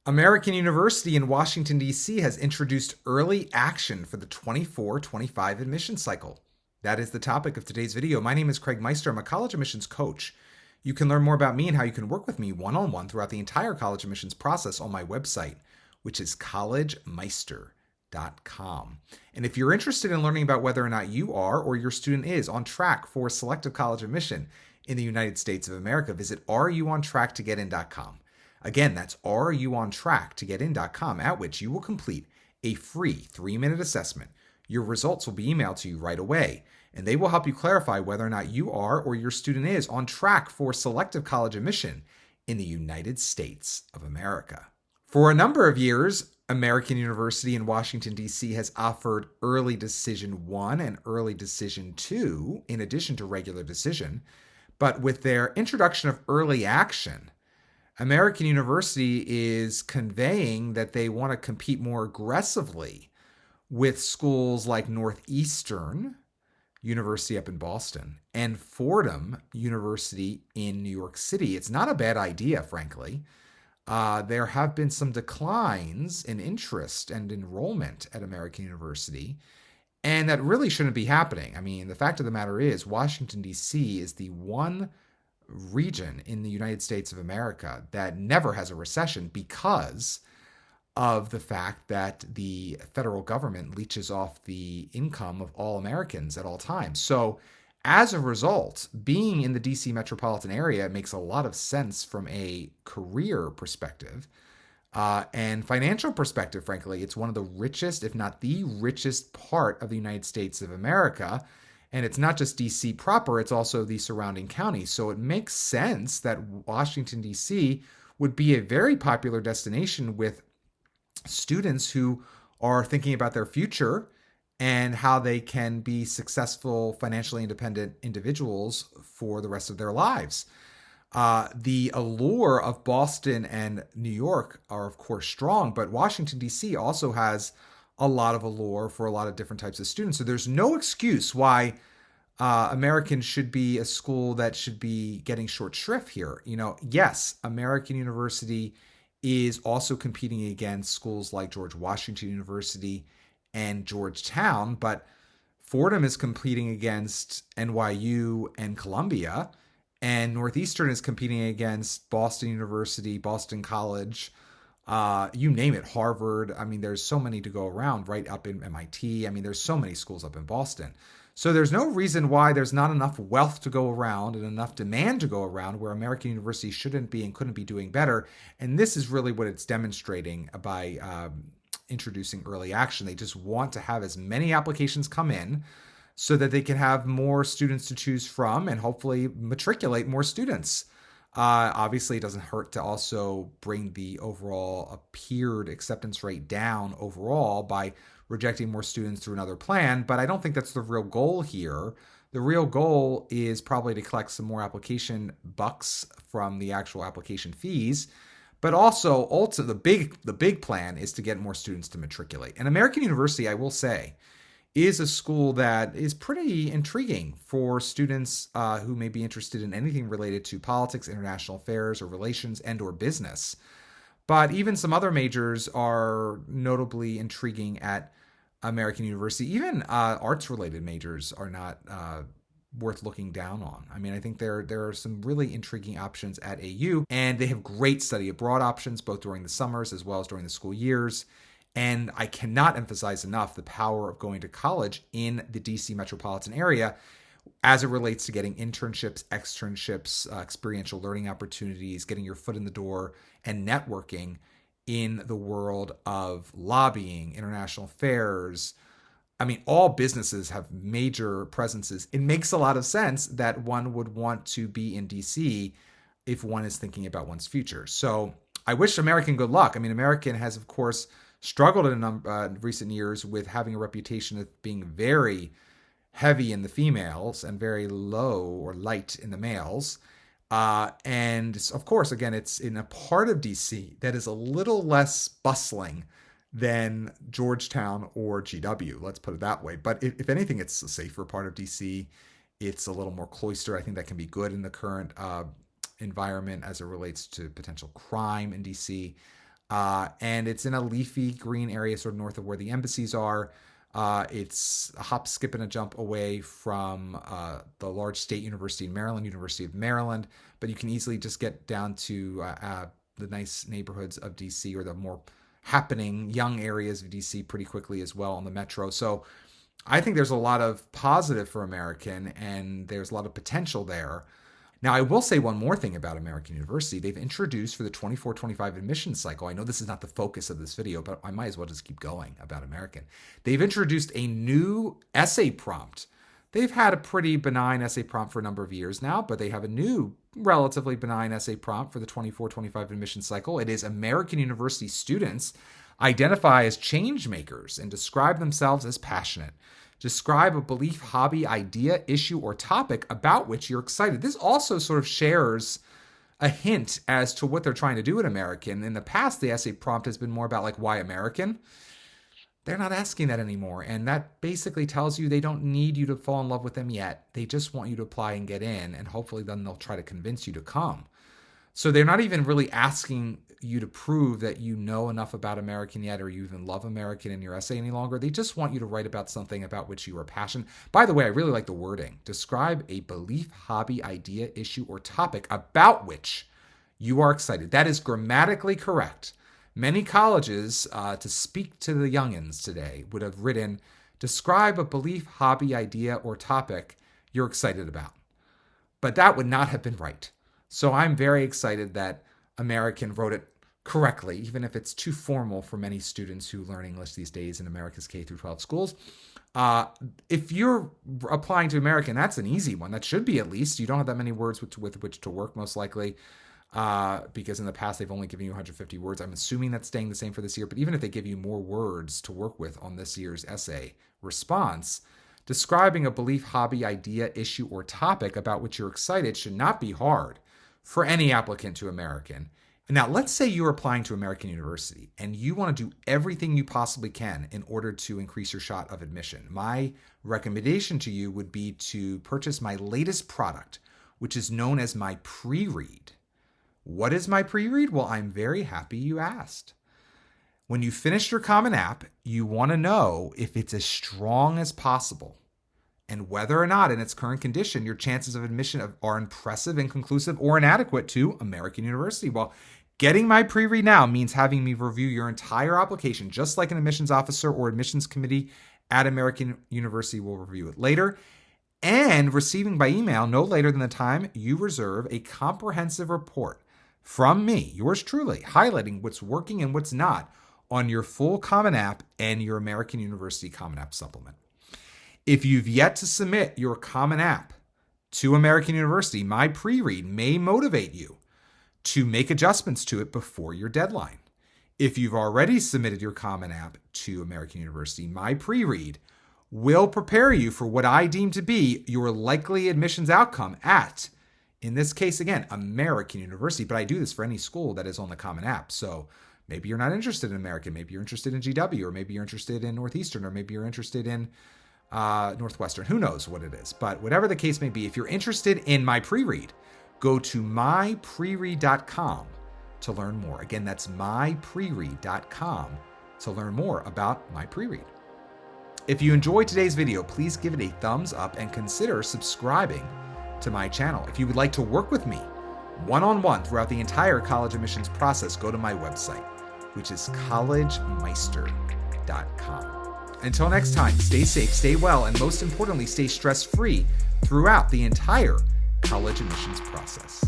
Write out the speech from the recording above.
American University in Washington, D.C. has introduced early action for the 24-25 admission cycle. That is the topic of today's video. My name is Craig Meister. I'm a college admissions coach. You can learn more about me and how you can work with me one-on-one throughout the entire college admissions process on my website, which is collegemeister.com. And if you're interested in learning about whether or not you are or your student is on track for selective college admission in the United States of America, visit areyouontracktogetin.com. Again, that's areyouontracktogetin.com, at which you will complete a free 3-minute assessment. Your results will be emailed to you right away, and they will help you clarify whether or not you are or your student is on track for selective college admission in the United States of America. For a number of years, American University in Washington, D.C. has offered Early Decision 1 and Early Decision 2 in addition to regular decision. But with their introduction of early action, American University is conveying that they want to compete more aggressively with schools like Northeastern University up in Boston and Fordham University in New York City. It's not a bad idea, frankly. There have been some declines in interest and enrollment at American University, and that really shouldn't be happening. I mean, the fact of the matter is, Washington, D.C. is the one region in the United States of America that never has a recession because of the fact that the federal government leeches off the income of all Americans at all times. So as a result, being in the DC metropolitan area makes a lot of sense from a career perspective and financial perspective. Frankly, it's one of the richest, if not the richest part of the United States of America. And it's not just DC proper, it's also the surrounding counties. So it makes sense that Washington, DC would be a very popular destination with students who are thinking about their future and how they can be successful, financially independent individuals for the rest of their lives. The allure of Boston and New York are, of course, strong, but Washington, D.C. also has a lot of allure for a lot of different types of students. So there's no excuse why American should be a school that should be getting short shrift here. You know, yes, American University is also competing against schools like George Washington University and Georgetown, but Fordham is competing against NYU and Columbia, and Northeastern is competing against Boston University, Boston College, you name it, Harvard. I mean, there's so many to go around, right up in MIT. I mean, there's so many schools up in Boston. So there's no reason why there's not enough wealth to go around and enough demand to go around where American University shouldn't be and couldn't be doing better. And this is really what it's demonstrating by introducing early action. They just want to have as many applications come in so that they can have more students to choose from and hopefully matriculate more students. Obviously, it doesn't hurt to also bring the overall appeared acceptance rate down overall by rejecting more students through another plan, but I don't think that's the real goal here. The real goal is probably to collect some more application bucks from the actual application fees, but also the big plan is to get more students to matriculate. And American University, I will say, is a school that is pretty intriguing for students who may be interested in anything related to politics, international affairs, or relations, and or business. But even some other majors are notably intriguing at American University. Even arts-related majors are not worth looking down on. I mean, I think there are some really intriguing options at AU, and they have great study abroad options both during the summers as well as during the school years. And I cannot emphasize enough the power of going to college in the DC metropolitan area as it relates to getting internships, externships, experiential learning opportunities, getting your foot in the door, and networking in the world of lobbying, international affairs. I mean, all businesses have major presences. It makes a lot of sense that one would want to be in DC if one is thinking about one's future. So I wish American good luck. I mean, American has, of course, struggled in recent years with having a reputation of being very heavy in the females and very low or light in the males. And of course, again, it's in a part of DC that is a little less bustling than Georgetown or GW. Let's put it that way. But if anything, it's a safer part of DC. It's a little more cloistered. I think that can be good in the current environment as it relates to potential crime in DC. And it's in a leafy green area sort of north of where the embassies are. It's a hop, skip, and a jump away from the large state university in Maryland, University of Maryland. But you can easily just get down to the nice neighborhoods of DC, or the more happening young areas of DC pretty quickly as well on the metro. So I think there's a lot of positive for American, and there's a lot of potential there. Now, I will say one more thing about American University. They've introduced for the 24-25 admission cycle, I know this is not the focus of this video, but I might as well just keep going about American. They've introduced a new essay prompt. They've had a pretty benign essay prompt for a number of years now, but they have a new relatively benign essay prompt for the 24-25 admission cycle. It is American University students identify as change makers and describe themselves as passionate. Describe a belief, hobby, idea, issue, or topic about which you're excited. This also sort of shares a hint as to what they're trying to do at American. In the past, the essay prompt has been more about like, why American? They're not asking that anymore. And that basically tells you they don't need you to fall in love with them yet. They just want you to apply and get in, and hopefully then they'll try to convince you to come. So they're not even really asking you to prove that you know enough about American yet, or you even love American in your essay any longer. They just want you to write about something about which you are passionate. By the way, I really like the wording. Describe a belief, hobby, idea, issue, or topic about which you are excited. That is grammatically correct. Many colleges, to speak to the youngins today, would have written, describe a belief, hobby, idea, or topic you're excited about. But that would not have been right. So I'm very excited that American wrote it correctly, even if it's too formal for many students who learn English these days in America's K-12 schools. If you're applying to American, that's an easy one. That should be, at least. You don't have that many words with which to work, most likely, because in the past they've only given you 150 words. I'm assuming that's staying the same for this year. But even if they give you more words to work with on this year's essay response, describing a belief, hobby, idea, issue, or topic about which you're excited should not be hard for any applicant to American. Now, let's say you're applying to American University and you want to do everything you possibly can in order to increase your shot of admission. My recommendation to you would be to purchase my latest product, which is known as my Pread. What is my Pread? Well, I'm very happy you asked. When you finish your Common App, you want to know if it's as strong as possible, and whether or not in its current condition your chances of admission are impressive, inconclusive, or inadequate to American University. Well, getting my Pread now means having me review your entire application, just like an admissions officer or admissions committee at American University will review it later, and receiving by email no later than the time you reserve a comprehensive report from me, yours truly, highlighting what's working and what's not on your full Common App and your American University Common App supplement. If you've yet to submit your Common App to American University, my Pread may motivate you to make adjustments to it before your deadline. If you've already submitted your Common App to American University, my Pread will prepare you for what I deem to be your likely admissions outcome at, in this case, again, American University. But I do this for any school that is on the Common App. So maybe you're not interested in American, maybe you're interested in GW, or maybe you're interested in Northeastern, or maybe you're interested in Northwestern. Who knows what it is? But whatever the case may be, if you're interested in my Pread, go to mypread.com to learn more. Again, that's mypread.com to learn more about my Pread. If you enjoyed today's video, please give it a thumbs up and consider subscribing to my channel. If you would like to work with me one-on-one throughout the entire college admissions process, go to my website, which is collegemeister.com. Until next time, stay safe, stay well, and most importantly, stay stress-free throughout the entire college admissions process.